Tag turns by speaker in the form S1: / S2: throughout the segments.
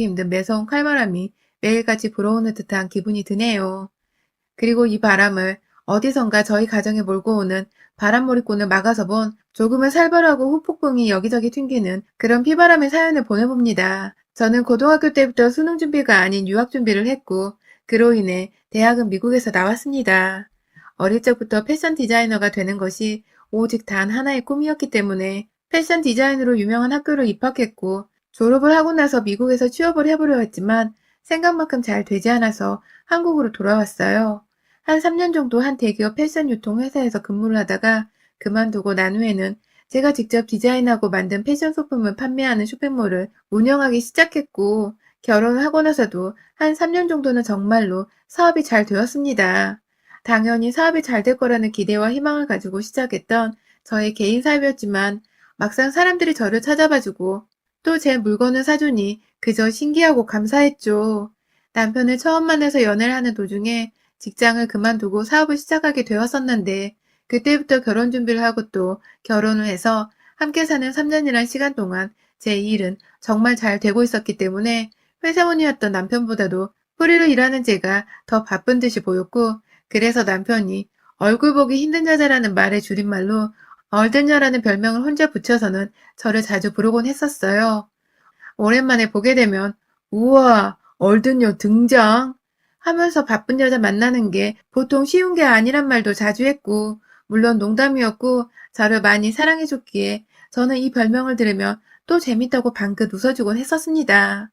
S1: 힘든 매서운 칼바람이 매일같이 불어오는 듯한 기분이 드네요. 그리고 이 바람을 어디선가 저희 가정에 몰고 오는 바람몰이꾼을 막아서 본 조금은 살벌하고 후폭풍이 여기저기 튕기는 그런 피바람의 사연을 보내봅니다. 저는 고등학교 때부터 수능 준비가 아닌 유학 준비를 했고 그로 인해 대학은 미국에서 나왔습니다. 어릴 적부터 패션 디자이너가 되는 것이 오직 단 하나의 꿈이었기 때문에 패션 디자인으로 유명한 학교를 입학했고 졸업을 하고 나서 미국에서 취업을 해보려 했지만 생각만큼 잘 되지 않아서 한국으로 돌아왔어요. 한 3년 정도 한 대기업 패션 유통 회사에서 근무를 하다가 그만두고 난 후에는 제가 직접 디자인하고 만든 패션 소품을 판매하는 쇼핑몰을 운영하기 시작했고 결혼을 하고 나서도 한 3년 정도는 정말로 사업이 잘 되었습니다. 당연히 사업이 잘 될 거라는 기대와 희망을 가지고 시작했던 저의 개인 사업이었지만 막상 사람들이 저를 찾아봐주고 또 제 물건을 사주니 그저 신기하고 감사했죠. 남편을 처음 만나서 연애를 하는 도중에 직장을 그만두고 사업을 시작하게 되었었는데 그때부터 결혼 준비를 하고 또 결혼을 해서 함께 사는 3년이란 시간 동안 제 일은 정말 잘 되고 있었기 때문에 회사원이었던 남편보다도 프리로 일하는 제가 더 바쁜 듯이 보였고 그래서 남편이 얼굴 보기 힘든 여자라는 말의 줄임말로 얼든여라는 별명을 혼자 붙여서는 저를 자주 부르곤 했었어요. 오랜만에 보게 되면 우와, 얼든요 등장 하면서 바쁜 여자 만나는 게 보통 쉬운 게 아니란 말도 자주 했고 물론 농담이었고 저를 많이 사랑해줬기에 저는 이 별명을 들으면 또 재밌다고 방긋 웃어주곤 했었습니다.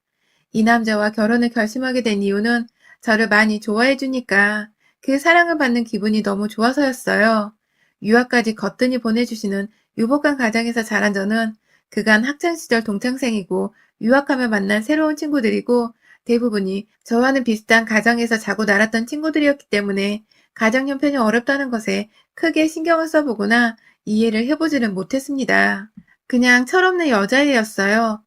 S1: 이 남자와 결혼을 결심하게 된 이유는 저를 많이 좋아해주니까 그 사랑을 받는 기분이 너무 좋아서였어요. 유학까지 거뜬히 보내주시는 유복한 가정에서 자란 저는 그간 학창시절 동창생이고 유학하며 만난 새로운 친구들이고 대부분이 저와는 비슷한 가정에서 자고 날았던 친구들이었기 때문에 가정 형편이 어렵다는 것에 크게 신경을 써보거나 이해를 해보지는 못했습니다. 그냥 철없는 여자애였어요.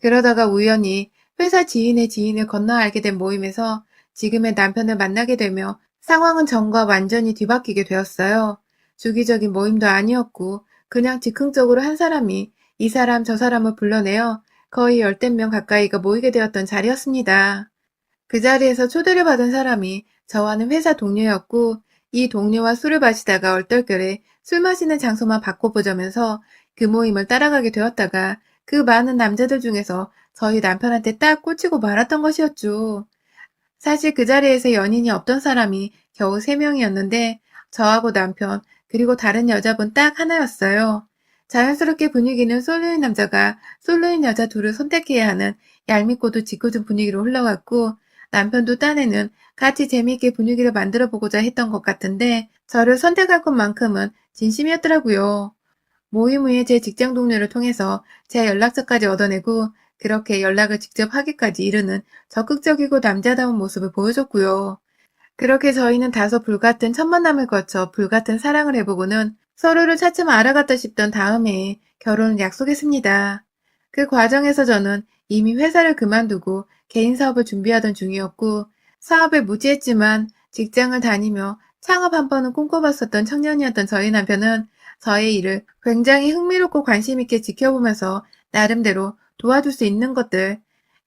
S1: 그러다가 우연히 회사 지인의 지인을 건너 알게 된 모임에서 지금의 남편을 만나게 되며 상황은 전과 완전히 뒤바뀌게 되었어요. 주기적인 모임도 아니었고 그냥 즉흥적으로 한 사람이 이 사람 저 사람을 불러내어 거의 열댓 명 가까이가 모이게 되었던 자리였습니다. 그 자리에서 초대를 받은 사람이 저와는 회사 동료였고 이 동료와 술을 마시다가 얼떨결에 술 마시는 장소만 바꿔보자면서 그 모임을 따라가게 되었다가 그 많은 남자들 중에서 저희 남편한테 딱 꽂히고 말았던 것이었죠. 사실 그 자리에서 연인이 없던 사람이 겨우 3명이었는데 저하고 남편 그리고 다른 여자분 딱 하나였어요. 자연스럽게 분위기는 솔로인 남자가 솔로인 여자 둘을 선택해야 하는 얄밉고도 짓궂은 분위기로 흘러갔고 남편도 딴에는 같이 재미있게 분위기를 만들어 보고자 했던 것 같은데 저를 선택할 것만큼은 진심이었더라고요. 모임 후에 제 직장 동료를 통해서 제 연락처까지 얻어내고 그렇게 연락을 직접 하기까지 이르는 적극적이고 남자다운 모습을 보여줬고요. 그렇게 저희는 다소 불같은 첫 만남을 거쳐 불같은 사랑을 해보고는 서로를 차츰 알아갔다 싶던 다음에 결혼을 약속했습니다. 그 과정에서 저는 이미 회사를 그만두고 개인 사업을 준비하던 중이었고 사업에 무지했지만 직장을 다니며 창업 한 번은 꿈꿔봤었던 청년이었던 저희 남편은 저의 일을 굉장히 흥미롭고 관심 있게 지켜보면서 나름대로 도와줄 수 있는 것들,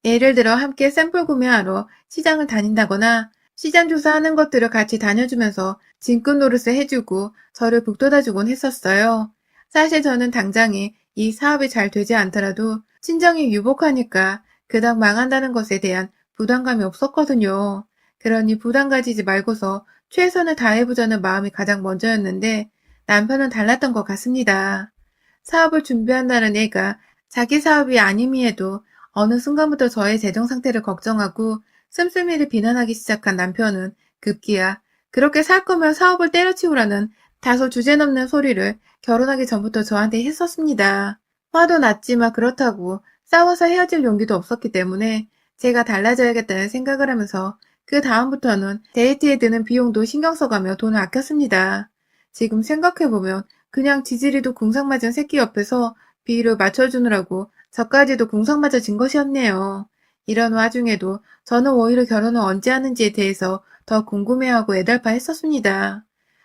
S1: 예를 들어 함께 샘플 구매하러 시장을 다닌다거나 시장 조사하는 것들을 같이 다녀주면서 짐꾼 노릇을 해주고 저를 북돋아주곤 했었어요. 사실 저는 당장에 이 사업이 잘 되지 않더라도 친정이 유복하니까 그닥 망한다는 것에 대한 부담감이 없었거든요. 그러니 부담 가지지 말고서 최선을 다해보자는 마음이 가장 먼저였는데 남편은 달랐던 것 같습니다. 사업을 준비한다는 애가 자기 사업이 아님이에도 어느 순간부터 저의 재정 상태를 걱정하고 씀씀이를 비난하기 시작한 남편은 급기야 그렇게 살 거면 사업을 때려치우라는 다소 주제넘는 소리를 결혼하기 전부터 저한테 했었습니다. 화도 났지만 그렇다고 싸워서 헤어질 용기도 없었기 때문에 제가 달라져야겠다는 생각을 하면서 그 다음부터는 데이트에 드는 비용도 신경 써가며 돈을 아꼈습니다. 지금 생각해보면 그냥 지지리도 궁상 맞은 새끼 옆에서 비위를 맞춰주느라고 저까지도 궁상 맞아진 것이었네요. 이런 와중에도 저는 오히려 결혼을 언제 하는지에 대해서 더 궁금해하고 애달파 했었습니다.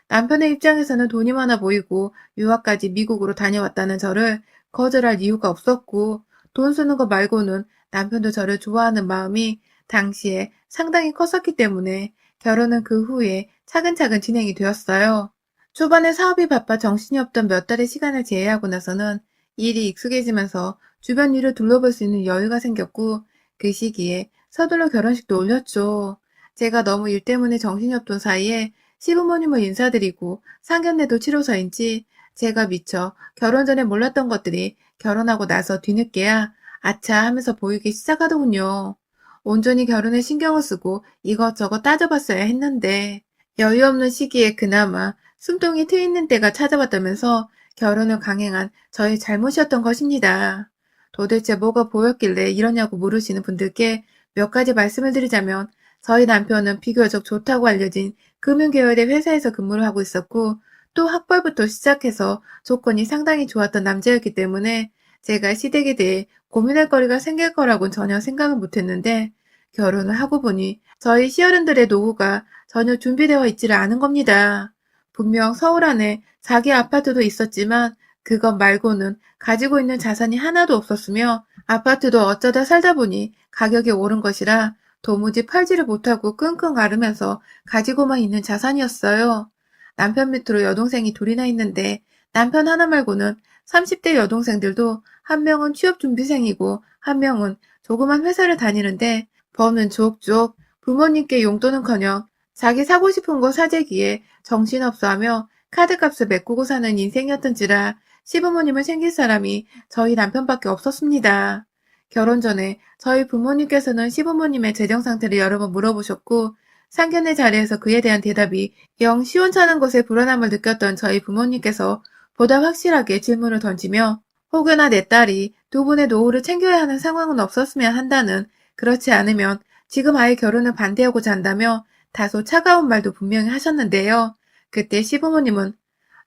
S1: 남편의 입장에서는 돈이 많아 보이고 유학까지 미국으로 다녀왔다는 저를 거절할 이유가 없었고 돈 쓰는 거 말고는 남편도 저를 좋아하는 마음이 당시에 상당히 컸었기 때문에 결혼은 그 후에 차근차근 진행이 되었어요. 초반에 사업이 바빠 정신이 없던 몇 달의 시간을 제외하고 나서는 일이 익숙해지면서 주변 일을 둘러볼 수 있는 여유가 생겼고 그 시기에 서둘러 결혼식도 올렸죠. 제가 너무 일 때문에 정신이 없던 사이에 시부모님을 인사드리고 상견례도 치러서인지 제가 미처 결혼 전에 몰랐던 것들이 결혼하고 나서 뒤늦게야 아차 하면서 보이기 시작하더군요. 온전히 결혼에 신경을 쓰고 이것저것 따져봤어야 했는데 여유 없는 시기에 그나마 숨통이 트이는 때가 찾아왔다면서 결혼을 강행한 저의 잘못이었던 것입니다. 도대체 뭐가 보였길래 이러냐고 물으시는 분들께 몇 가지 말씀을 드리자면 저희 남편은 비교적 좋다고 알려진 금융계열의 회사에서 근무를 하고 있었고 또 학벌부터 시작해서 조건이 상당히 좋았던 남자였기 때문에 제가 시댁에 대해 고민할 거리가 생길 거라고는 전혀 생각을 못했는데 결혼을 하고 보니 저희 시어른들의 노후가 전혀 준비되어 있지를 않은 겁니다. 분명 서울 안에 자기 아파트도 있었지만 그것 말고는 가지고 있는 자산이 하나도 없었으며 아파트도 어쩌다 살다 보니 가격이 오른 것이라 도무지 팔지를 못하고 끙끙 앓으면서 가지고만 있는 자산이었어요. 남편 밑으로 여동생이 둘이나 있는데 남편 하나 말고는 30대 여동생들도 한 명은 취업준비생이고 한 명은 조그만 회사를 다니는데 버는 족족 부모님께 용돈은커녕 자기 사고 싶은 거 사재기에 정신없어하며 카드값을 메꾸고 사는 인생이었던지라 시부모님을 챙길 사람이 저희 남편밖에 없었습니다. 결혼 전에 저희 부모님께서는 시부모님의 재정 상태를 여러 번 물어보셨고 상견례 자리에서 그에 대한 대답이 영 시원찮은 것에 불안함을 느꼈던 저희 부모님께서 보다 확실하게 질문을 던지며 혹여나 내 딸이 두 분의 노후를 챙겨야 하는 상황은 없었으면 한다는 그렇지 않으면 지금 아예 결혼을 반대하고자 한다며 다소 차가운 말도 분명히 하셨는데요. 그때 시부모님은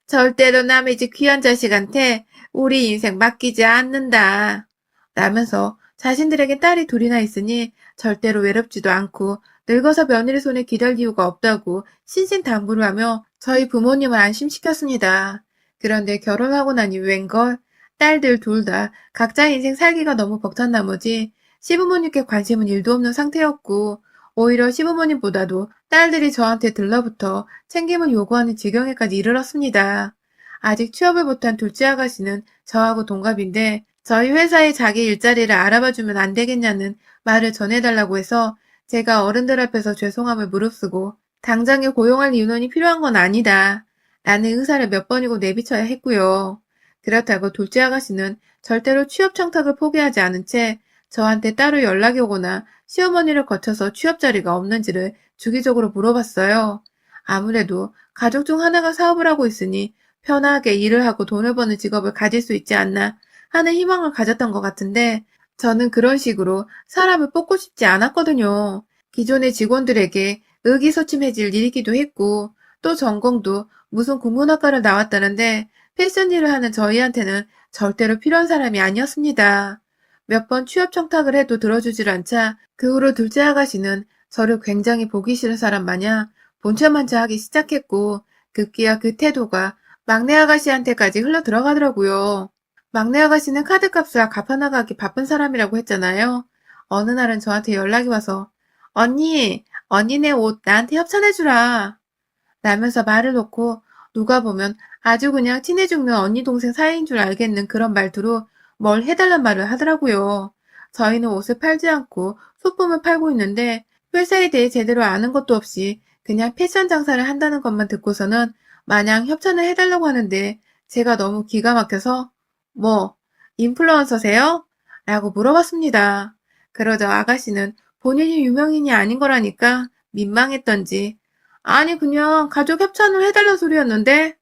S1: 절대로 남의 집 귀한 자식한테 우리 인생 맡기지 않는다. 라면서 자신들에게 딸이 둘이나 있으니 절대로 외롭지도 않고 늙어서 며느리 손에 기댈 이유가 없다고 신신당부를 하며 저희 부모님을 안심시켰습니다. 그런데 결혼하고 나니 웬걸 딸들 둘 다 각자 인생 살기가 너무 벅찬 나머지 시부모님께 관심은 일도 없는 상태였고 오히려 시부모님보다도 딸들이 저한테 들러붙어 챙김을 요구하는 지경에까지 이르렀습니다. 아직 취업을 못한 둘째 아가씨는 저하고 동갑인데 저희 회사에 자기 일자리를 알아봐주면 안 되겠냐는 말을 전해달라고 해서 제가 어른들 앞에서 죄송함을 무릅쓰고 당장에 고용할 인원이 필요한 건 아니다. 라는 의사를 몇 번이고 내비쳐야 했고요. 그렇다고 둘째 아가씨는 절대로 취업 청탁을 포기하지 않은 채 저한테 따로 연락이 오거나 시어머니를 거쳐서 취업 자리가 없는지를 주기적으로 물어봤어요. 아무래도 가족 중 하나가 사업을 하고 있으니 편하게 일을 하고 돈을 버는 직업을 가질 수 있지 않나 하는 희망을 가졌던 것 같은데 저는 그런 식으로 사람을 뽑고 싶지 않았거든요. 기존의 직원들에게 의기소침해질 일이기도 했고 또 전공도 무슨 국문학과를 나왔다는데 패션 일을 하는 저희한테는 절대로 필요한 사람이 아니었습니다. 몇 번 취업 청탁을 해도 들어주질 않자 그 후로 둘째 아가씨는 저를 굉장히 보기 싫은 사람 마냥 본체만체하기 시작했고 급기야 그 태도가 막내 아가씨한테까지 흘러 들어가더라고요. 막내 아가씨는 카드값을 갚아나가기 바쁜 사람이라고 했잖아요. 어느 날은 저한테 연락이 와서 언니네 옷 나한테 협찬해주라. 라면서 말을 놓고 누가 보면 아주 그냥 친해 죽는 언니 동생 사이인 줄 알겠는 그런 말투로 뭘 해달란 말을 하더라고요. 저희는 옷을 팔지 않고 소품을 팔고 있는데 회사에 대해 제대로 아는 것도 없이 그냥 패션 장사를 한다는 것만 듣고서는 마냥 협찬을 해달라고 하는데 제가 너무 기가 막혀서 뭐 인플루언서세요? 라고 물어봤습니다. 그러자 아가씨는 본인이 유명인이 아닌 거라니까 민망했던지 아니 그냥 가족 협찬을 해달라는 소리였는데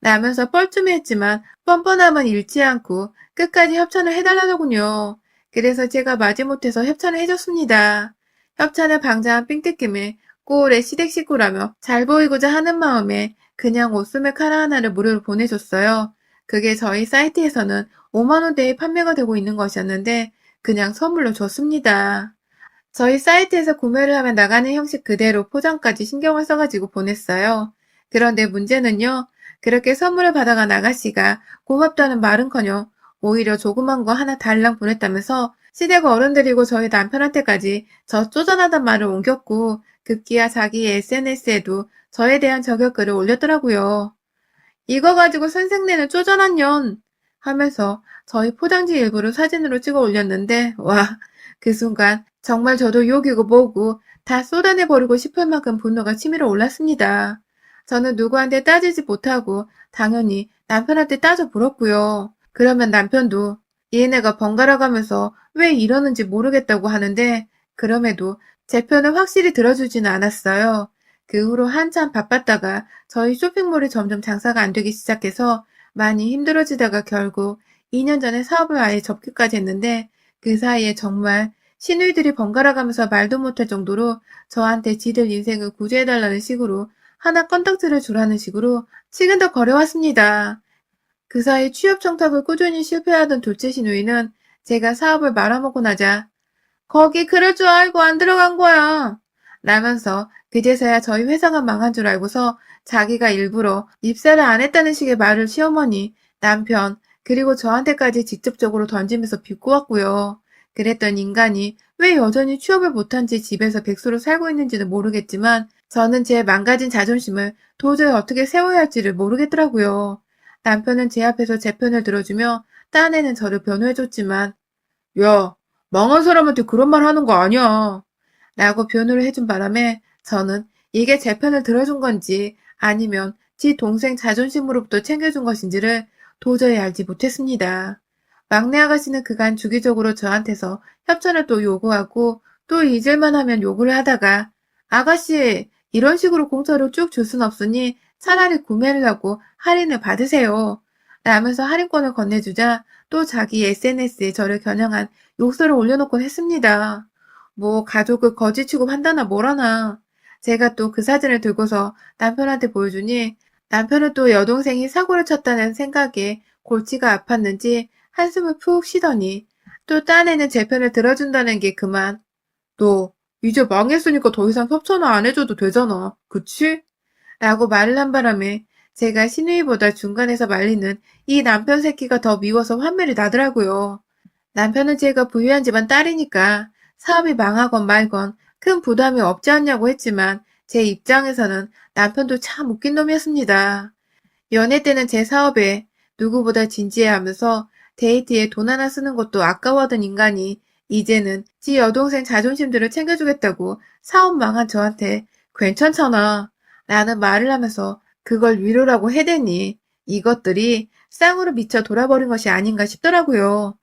S1: 라면서 뻘쭘했지만 뻔뻔함은 잃지 않고 끝까지 협찬을 해달라더군요. 그래서 제가 마지못해서 협찬을 해줬습니다. 협찬을 방자한 삥뜯김에 꼴의 시댁 식구라며 잘 보이고자 하는 마음에 그냥 옷소매 카라 하나를 무료로 보내줬어요. 그게 저희 사이트에서는 5만원대에 판매가 되고 있는 것이었는데 그냥 선물로 줬습니다. 저희 사이트에서 구매를 하면 나가는 형식 그대로 포장까지 신경을 써가지고 보냈어요. 그런데 문제는요. 그렇게 선물을 받아간 아가씨가 고맙다는 말은커녕 오히려 조그만 거 하나 달랑 보냈다면서 시댁 어른들이고 저희 남편한테까지 저 쪼잔하단 말을 옮겼고 급기야 자기 SNS에도 저에 대한 저격글을 올렸더라고요. 이거 가지고 선생네는 쪼잔한 년 하면서 저희 포장지 일부를 사진으로 찍어 올렸는데 와, 그 순간 정말 저도 욕이고 뭐고 다 쏟아내버리고 싶을 만큼 분노가 치밀어 올랐습니다. 저는 누구한테 따지지 못하고 당연히 남편한테 따져 물었고요. 그러면 남편도 얘네가 번갈아 가면서 왜 이러는지 모르겠다고 하는데 그럼에도 제 편을 확실히 들어주지는 않았어요. 그 후로 한참 바빴다가 저희 쇼핑몰이 점점 장사가 안 되기 시작해서 많이 힘들어지다가 결국 2년 전에 사업을 아예 접기까지 했는데 그 사이에 정말 시누이들이 번갈아 가면서 말도 못할 정도로 저한테 지들 인생을 구제해달라는 식으로 하나 건덕지를 주라는 식으로 식은덕 거려왔습니다. 그 사이 취업 청탁을 꾸준히 실패하던 둘째 시누이는 제가 사업을 말아먹고 나자 거기 그럴 줄 알고 안 들어간 거야. 라면서 그제서야 저희 회사가 망한 줄 알고서 자기가 일부러 입사를 안 했다는 식의 말을 시어머니, 남편, 그리고 저한테까지 직접적으로 던지면서 비꼬았고요. 그랬던 인간이 왜 여전히 취업을 못한 지 집에서 백수로 살고 있는지는 모르겠지만 저는 제 망가진 자존심을 도저히 어떻게 세워야 할지를 모르겠더라고요. 남편은 제 앞에서 제 편을 들어주며 딴에는 저를 변호해줬지만 야, 망한 사람한테 그런 말 하는 거 아니야. 라고 변호를 해준 바람에 저는 이게 제 편을 들어준 건지 아니면 지 동생 자존심으로부터 챙겨준 것인지를 도저히 알지 못했습니다. 막내 아가씨는 그간 주기적으로 저한테서 협찬을 또 요구하고 또 잊을만 하면 요구를 하다가 아가씨, 이런 식으로 공짜로 쭉 줄 순 없으니 차라리 구매를 하고 할인을 받으세요. 라면서 할인권을 건네주자 또 자기 SNS에 저를 겨냥한 욕설을 올려놓곤 했습니다. 뭐 가족을 거지 취급한다나 뭐라나. 제가 또 그 사진을 들고서 남편한테 보여주니 남편은 또 여동생이 사고를 쳤다는 생각에 골치가 아팠는지 한숨을 푹 쉬더니 또 딴에는 제 편을 들어준다는 게 그만. 너 이제 망했으니까 더 이상 협찬을 안 해줘도 되잖아. 그치? 라고 말을 한 바람에 제가 시누이보다 중간에서 말리는 이 남편 새끼가 더 미워서 환멸이 나더라고요. 남편은 제가 부유한 집안 딸이니까 사업이 망하건 말건 큰 부담이 없지 않냐고 했지만 제 입장에서는 남편도 참 웃긴 놈이었습니다. 연애 때는 제 사업에 누구보다 진지해하면서 데이트에 돈 하나 쓰는 것도 아까워하던 인간이 이제는 지 여동생 자존심들을 챙겨주겠다고 사업 망한 저한테 괜찮잖아 라는 말을 하면서 그걸 위로라고 해대니 이것들이 쌍으로 미쳐 돌아버린 것이 아닌가 싶더라고요.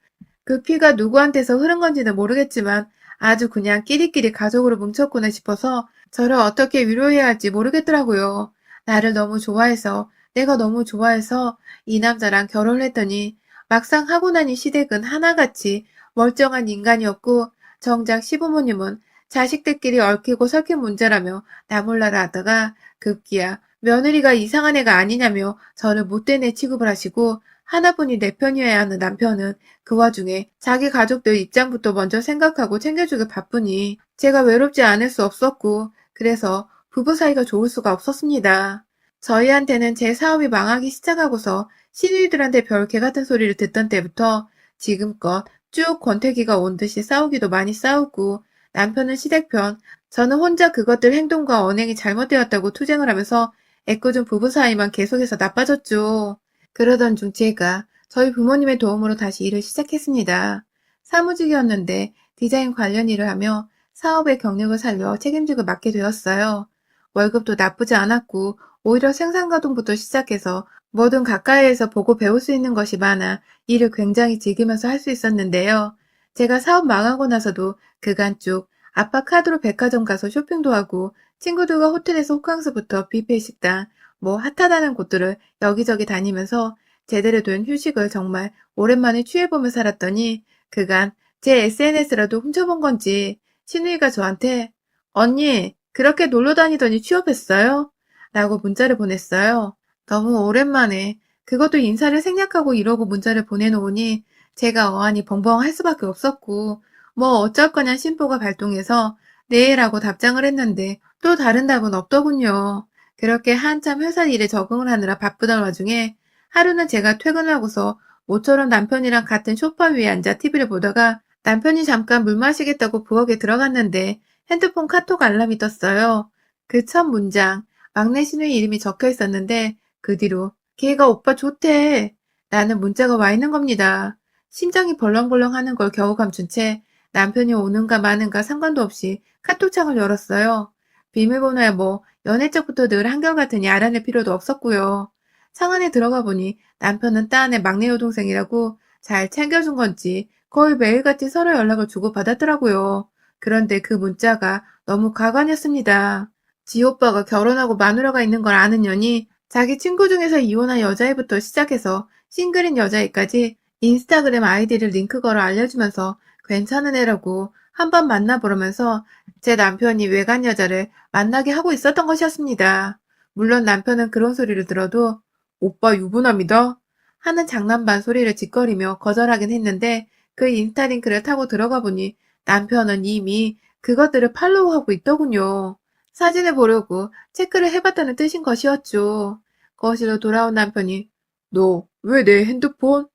S1: 그 피가 누구한테서 흐른 건지는 모르겠지만 아주 그냥 끼리끼리 가족으로 뭉쳤구나 싶어서 저를 어떻게 위로해야 할지 모르겠더라고요. 나를 너무 좋아해서 내가 너무 좋아해서 이 남자랑 결혼을 했더니 막상 하고 나니 시댁은 하나같이 멀쩡한 인간이었고 정작 시부모님은 자식들끼리 얽히고 설킨 문제라며 나몰라라 하다가 급기야 며느리가 이상한 애가 아니냐며 저를 못된 애 취급을 하시고 하나뿐이 내 편이어야 하는 남편은 그 와중에 자기 가족들 입장부터 먼저 생각하고 챙겨주길 바쁘니 제가 외롭지 않을 수 없었고 그래서 부부 사이가 좋을 수가 없었습니다. 저희한테는 제 사업이 망하기 시작하고서 시누이들한테 별 개같은 소리를 듣던 때부터 지금껏 쭉 권태기가 온 듯이 싸우기도 많이 싸우고 남편은 시댁편, 저는 혼자 그것들 행동과 언행이 잘못되었다고 투쟁을 하면서 애꿎은 부부 사이만 계속해서 나빠졌죠. 그러던 중 제가 저희 부모님의 도움으로 다시 일을 시작했습니다. 사무직이었는데 디자인 관련 일을 하며 사업의 경력을 살려 책임지고 맡게 되었어요. 월급도 나쁘지 않았고 오히려 생산가동부터 시작해서 뭐든 가까이에서 보고 배울 수 있는 것이 많아 일을 굉장히 즐기면서 할 수 있었는데요. 제가 사업 망하고 나서도 그간 쭉 아빠 카드로 백화점 가서 쇼핑도 하고 친구들과 호텔에서 호캉스부터 뷔페 식당, 뭐 핫하다는 곳들을 여기저기 다니면서 제대로 된 휴식을 정말 오랜만에 취해보며 살았더니 그간 제 SNS라도 훔쳐본 건지 신우이가 저한테 언니 그렇게 놀러 다니더니 취업했어요? 라고 문자를 보냈어요. 너무 오랜만에 그것도 인사를 생략하고 이러고 문자를 보내놓으니 제가 어안이 벙벙할 수밖에 없었고 뭐 어쩔 거냐 심보가 발동해서 네라고 답장을 했는데 또 다른 답은 없더군요. 그렇게 한참 회사 일에 적응을 하느라 바쁘던 와중에 하루는 제가 퇴근하고서 모처럼 남편이랑 같은 소파 위에 앉아 TV를 보다가 남편이 잠깐 물 마시겠다고 부엌에 들어갔는데 핸드폰 카톡 알람이 떴어요. 그 첫 문장, 막내 신우의 이름이 적혀 있었는데 그 뒤로 걔가 오빠 좋대 라는 문자가 와 있는 겁니다. 심장이 벌렁벌렁 하는 걸 겨우 감춘 채 남편이 오는가 마는가 상관도 없이 카톡창을 열었어요. 비밀번호야 뭐 연애 적부터 늘 한결같으니 알아낼 필요도 없었고요. 창 안에 들어가 보니 남편은 딸 안의 막내 여동생이라고 잘 챙겨준 건지 거의 매일같이 서로 연락을 주고받았더라고요. 그런데 그 문자가 너무 가관이었습니다. 지 오빠가 결혼하고 마누라가 있는 걸 아는 년이 자기 친구 중에서 이혼한 여자애부터 시작해서 싱글인 여자애까지 인스타그램 아이디를 링크 걸어 알려주면서 괜찮은 애라고 한번 만나보려면서 제 남편이 외간 여자를 만나게 하고 있었던 것이었습니다. 물론 남편은 그런 소리를 들어도 오빠 유부남이다 하는 장난 반 소리를 짓거리며 거절하긴 했는데 그 인스타 링크를 타고 들어가 보니 남편은 이미 그것들을 팔로우하고 있더군요. 사진을 보려고 체크를 해봤다는 뜻인 것이었죠. 거실로 돌아온 남편이 너 왜 내 핸드폰?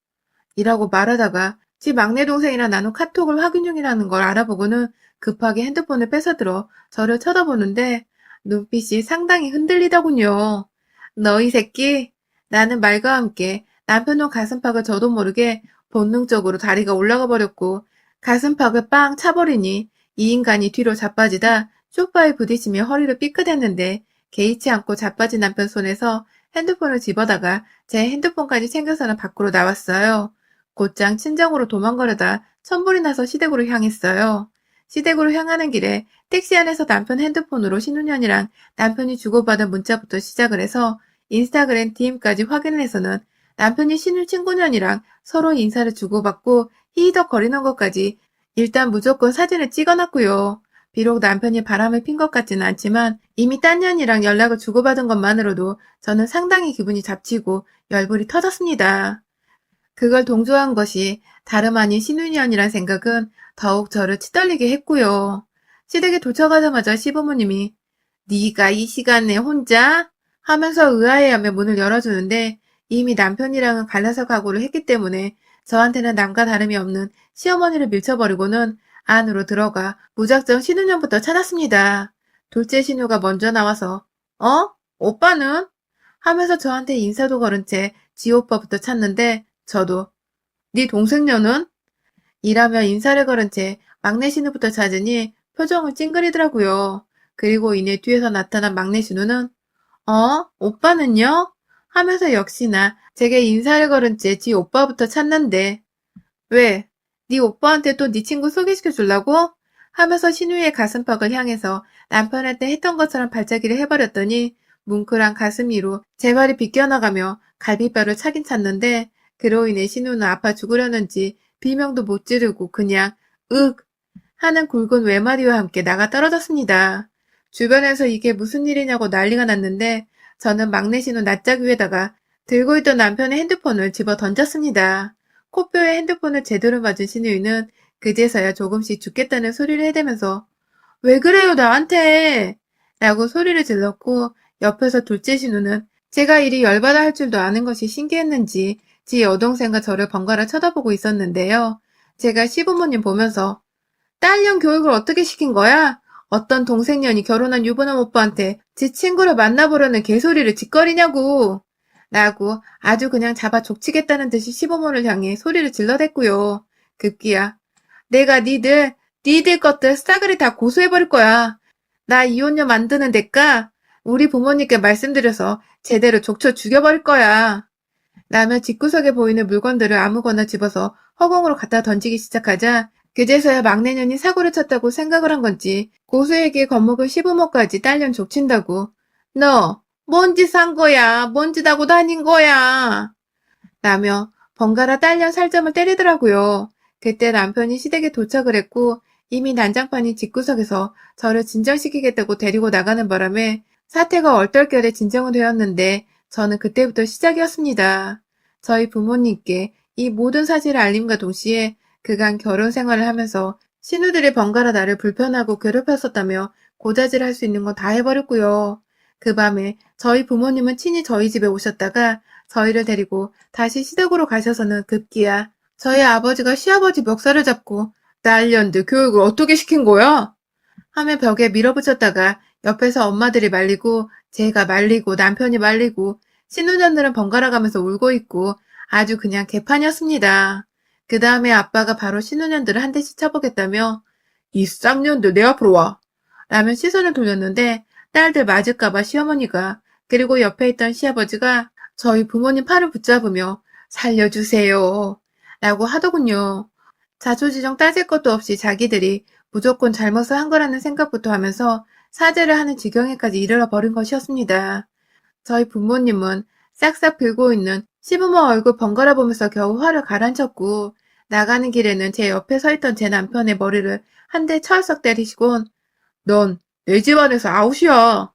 S1: 이라고 말하다가 지 막내 동생이랑 나눈 카톡을 확인 중이라는 걸 알아보고는 급하게 핸드폰을 뺏어들어 저를 쳐다보는데 눈빛이 상당히 흔들리더군요. 너 이 새끼? 나는 말과 함께 남편의 가슴팍을 저도 모르게 본능적으로 다리가 올라가 버렸고 가슴팍을 빵 차버리니 이 인간이 뒤로 자빠지다 소파에 부딪히며 허리를 삐끗했는데 개의치 않고 자빠진 남편 손에서 핸드폰을 집어다가 제 핸드폰까지 챙겨서는 밖으로 나왔어요. 곧장 친정으로 도망가려다 천불이 나서 시댁으로 향했어요. 시댁으로 향하는 길에 택시 안에서 남편 핸드폰으로 신혼년이랑 남편이 주고받은 문자부터 시작을 해서 인스타그램 DM까지 확인을 해서는 남편이 신혼 친구년이랑 서로 인사를 주고받고 히히덕거리는 것까지 일단 무조건 사진을 찍어놨고요. 비록 남편이 바람을 핀 것 같지는 않지만 이미 딴 년이랑 연락을 주고받은 것만으로도 저는 상당히 기분이 잡치고 열불이 터졌습니다. 그걸 동조한 것이 다름 아닌 신우년이란 생각은 더욱 저를 치떨리게 했고요. 시댁에 도착하자마자 시부모님이 네가 이 시간에 혼자? 하면서 의아해하며 문을 열어주는데 이미 남편이랑은 갈라서 각오를 했기 때문에 저한테는 남과 다름이 없는 시어머니를 밀쳐버리고는 안으로 들어가 무작정 신우년부터 찾았습니다. 둘째 신우가 먼저 나와서 어? 오빠는? 하면서 저한테 인사도 걸은 채 지오빠부터 찾는데 저도 네 동생녀는? 이라며 인사를 걸은 채 막내 신우부터 찾으니 표정을 찡그리더라고요. 그리고 이내 뒤에서 나타난 막내 신우는 오빠는요? 하면서 역시나 제게 인사를 걸은 채 지 오빠부터 찾는데 왜? 네 오빠한테 또 네 친구 소개시켜 주려고? 하면서 신우의 가슴팍을 향해서 남편한테 했던 것처럼 발차기를 해버렸더니 뭉클한 가슴 위로 제 발이 비껴나가며 갈비뼈를 차긴 찼는데 그로 인해 신우는 아파 죽으려는지 비명도 못 지르고 그냥 윽 하는 굵은 외마디와 함께 나가 떨어졌습니다. 주변에서 이게 무슨 일이냐고 난리가 났는데 저는 막내 신우 낯짝 위에다가 들고 있던 남편의 핸드폰을 집어 던졌습니다. 코뼈에 핸드폰을 제대로 맞은 신우이는 그제서야 조금씩 죽겠다는 소리를 해대면서 왜 그래요 나한테 라고 소리를 질렀고 옆에서 둘째 신우는 제가 이리 열받아 할 줄도 아는 것이 신기했는지 지 여동생과 저를 번갈아 쳐다보고 있었는데요. 제가 시부모님 보면서 딸년 교육을 어떻게 시킨 거야? 어떤 동생년이 결혼한 유부남 오빠한테 지 친구를 만나보려는 개소리를 짓거리냐고. 라고 아주 그냥 잡아 족치겠다는 듯이 시부모를 향해 소리를 질러댔고요. 급기야 내가 니들 것들 싸그리 다 고소해버릴 거야. 나 이혼녀 만드는 데까 우리 부모님께 말씀드려서 제대로 족쳐 죽여버릴 거야. 라며 집구석에 보이는 물건들을 아무거나 집어서 허공으로 갖다 던지기 시작하자 그제서야 막내년이 사고를 쳤다고 생각을 한 건지 고수에게 겁먹은 시부모까지 딸년 족친다고 너 뭔 짓 한 거야? 뭔 짓 하고 다닌 거야? 라며 번갈아 딸년 살점을 때리더라고요. 그때 남편이 시댁에 도착을 했고 이미 난장판인 집구석에서 저를 진정시키겠다고 데리고 나가는 바람에 사태가 얼떨결에 진정은 되었는데 저는 그때부터 시작이었습니다. 저희 부모님께 이 모든 사실을 알림과 동시에 그간 결혼 생활을 하면서 신우들이 번갈아 나를 불편하고 괴롭혔었다며 고자질을 할 수 있는 건 다 해버렸고요. 그 밤에 저희 부모님은 친히 저희 집에 오셨다가 저희를 데리고 다시 시댁으로 가셔서는 급기야 저희 아버지가 시아버지 멱살을 잡고 딸년들 교육을 어떻게 시킨 거야? 하며 벽에 밀어붙였다가 옆에서 엄마들이 말리고 제가 말리고 남편이 말리고 신혼년들은 번갈아 가면서 울고 있고 아주 그냥 개판이었습니다. 그 다음에 아빠가 바로 신혼년들을 한 대씩 쳐보겠다며 이 쌍년들 내 앞으로 와 라며 시선을 돌렸는데 딸들 맞을까봐 시어머니가 그리고 옆에 있던 시아버지가 저희 부모님 팔을 붙잡으며 살려주세요 라고 하더군요. 자초지종 따질 것도 없이 자기들이 무조건 잘못을 한 거라는 생각부터 하면서 사죄를 하는 지경에까지 이르러 버린 것이었습니다. 저희 부모님은 싹싹 빌고 있는 시부모 얼굴 번갈아 보면서 겨우 화를 가라앉혔고 나가는 길에는 제 옆에 서 있던 제 남편의 머리를 한 대 철썩 때리시곤 넌 내 집안에서 아웃이야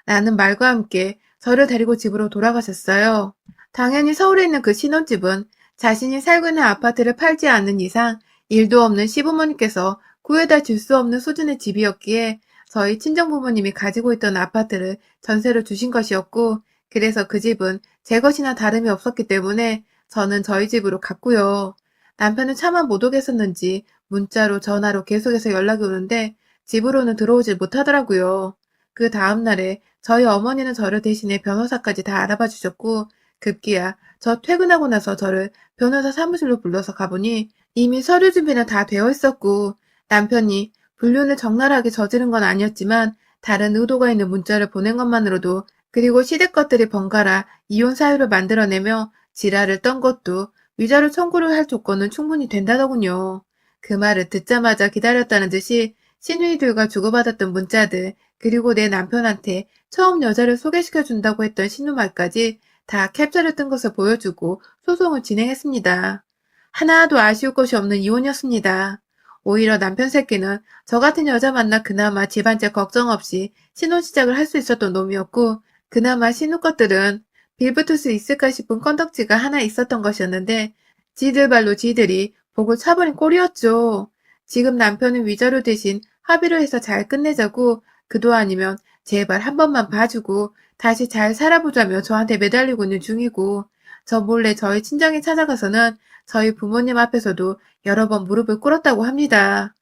S1: 라는 말과 함께 저를 데리고 집으로 돌아가셨어요. 당연히 서울에 있는 그 신혼집은 자신이 살고 있는 아파트를 팔지 않는 이상 일도 없는 시부모님께서 구해다 줄 수 없는 수준의 집이었기에 저희 친정부모님이 가지고 있던 아파트를 전세로 주신 것이었고 그래서 그 집은 제 것이나 다름이 없었기 때문에 저는 저희 집으로 갔고요. 남편은 차마 못 오겠었는지 문자로 전화로 계속해서 연락이 오는데 집으로는 들어오질 못하더라고요. 그 다음날에 저희 어머니는 저를 대신해 변호사까지 다 알아봐 주셨고 급기야 저 퇴근하고 나서 저를 변호사 사무실로 불러서 가보니 이미 서류 준비는 다 되어 있었고 남편이 불륜을 적나라하게 저지른 건 아니었지만 다른 의도가 있는 문자를 보낸 것만으로도 그리고 시댁 것들이 번갈아 이혼 사유를 만들어내며 지랄을 떤 것도 위자료 청구를 할 조건은 충분히 된다더군요. 그 말을 듣자마자 기다렸다는 듯이 시누이들과 주고받았던 문자들 그리고 내 남편한테 처음 여자를 소개시켜준다고 했던 신우말까지 다 캡처를 뜬 것을 보여주고 소송을 진행했습니다. 하나도 아쉬울 것이 없는 이혼이었습니다. 오히려 남편 새끼는 저 같은 여자 만나 그나마 집안일 걱정 없이 신혼 시작을 할 수 있었던 놈이었고 그나마 신우 것들은 빌붙을 수 있을까 싶은 건덕지가 하나 있었던 것이었는데 지들 발로 지들이 복을 차버린 꼴이었죠. 지금 남편은 위자료 대신 합의를 해서 잘 끝내자고 그도 아니면 제발 한 번만 봐주고 다시 잘 살아보자며 저한테 매달리고 있는 중이고 저 몰래 저희 친정에 찾아가서는 저희 부모님 앞에서도 여러 번 무릎을 꿇었다고 합니다.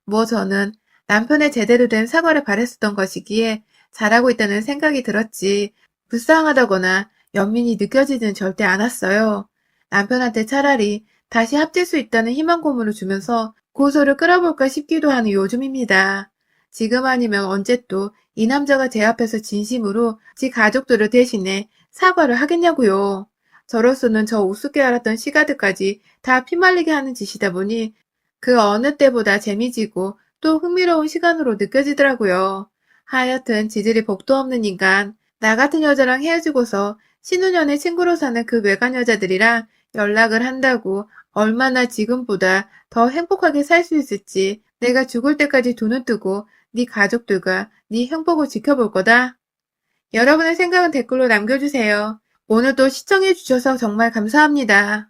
S1: 뭐 저는 남편의 제대로 된 사과를 바랬었던 것이기에 잘하고 있다는 생각이 들었지 불쌍하다거나 연민이 느껴지지는 절대 않았어요. 남편한테 차라리 다시 합칠 수 있다는 희망 고문을 주면서 고소를 끌어볼까 싶기도 하는 요즘입니다. 지금 아니면 언제 또 이 남자가 제 앞에서 진심으로 지 가족들을 대신해 사과를 하겠냐고요. 저로서는 저 우습게 알았던 시가드까지 다 피말리게 하는 짓이다 보니 그 어느 때보다 재미지고 또 흥미로운 시간으로 느껴지더라고요. 하여튼 지들이 복도 없는 인간, 나 같은 여자랑 헤어지고서 신우년의 친구로 사는 그 외간 여자들이랑 연락을 한다고 얼마나 지금보다 더 행복하게 살 수 있을지 내가 죽을 때까지 눈을 뜨고 네 가족들과 네 행복을 지켜볼 거다. 여러분의 생각은 댓글로 남겨주세요. 오늘도 시청해주셔서 정말 감사합니다.